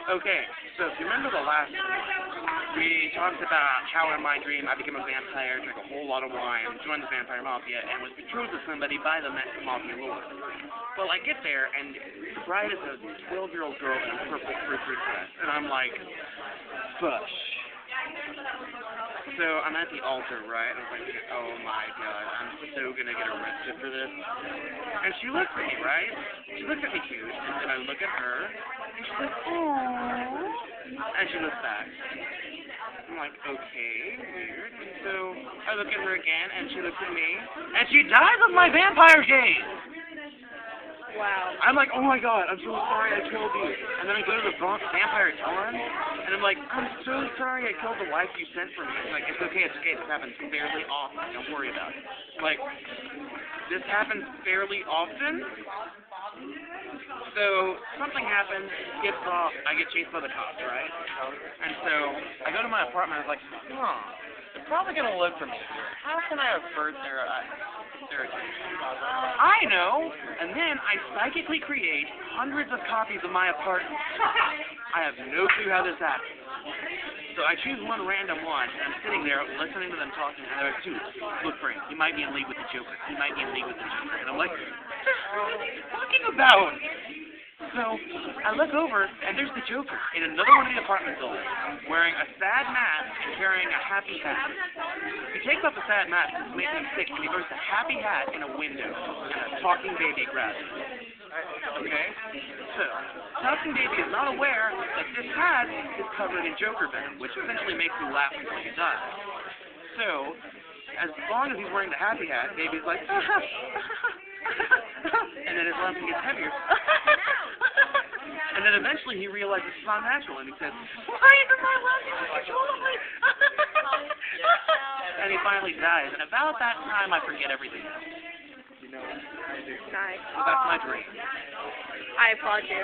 Okay, so if you remember the last we talked about how in my dream I became a vampire, drank a whole lot of wine, joined the vampire mafia, and was betrothed to somebody by the mafia lord. Well, I get there, and the bride is a 12-year-old girl in a purple fruit dress, and I'm like, fush. So I'm at the altar, right? And I'm like, oh my god, I'm so gonna get arrested for this. And she looks at me, right? She looks at me cute, and I look at her, and she's like, aww. And she looks back. I'm like, okay, weird. And so I look at her again, and she looks at me, and she dies of my vampire gaze! Wow. I'm like, oh my god, I'm so sorry I killed you. And then I go to the vampire Dawn, and I'm like, I'm so sorry I killed the wife you sent for me. It's like, it's okay, this happens fairly often, don't worry about it. Like, this happens fairly often, so something happens, gets off, I get chased by the cops, right? And so I go to my apartment, I was like, they're probably going to look for me. How can I avert their I know, and then I psychically create hundreds of copies of my apartment. I have no clue how this happened. So I choose one random one, and I'm sitting there listening to them talking, and they're like, dude, look for him. He might be in league with the Joker. He might be in league with the Joker. And I'm like, what the hell are you talking about? So I look over, and there's the Joker in another one of the apartment buildings, wearing a sad mask and carrying a happy hat. He takes off the sad mask, and makes him sick, and he throws the happy hat in a window, and a talking baby grabs it. Okay? So, talking baby is not aware that this hat is covered in Joker venom, which essentially makes him laugh until he dies. So, as long as he's wearing the happy hat, baby's like, and then his laughing gets heavier. And then eventually he realizes it's not natural, and he says, why isn't my laughing uncontrollably? And he finally dies, and about that time I forget everything else. You know what I do? Nice. So that's my dream. I applaud you.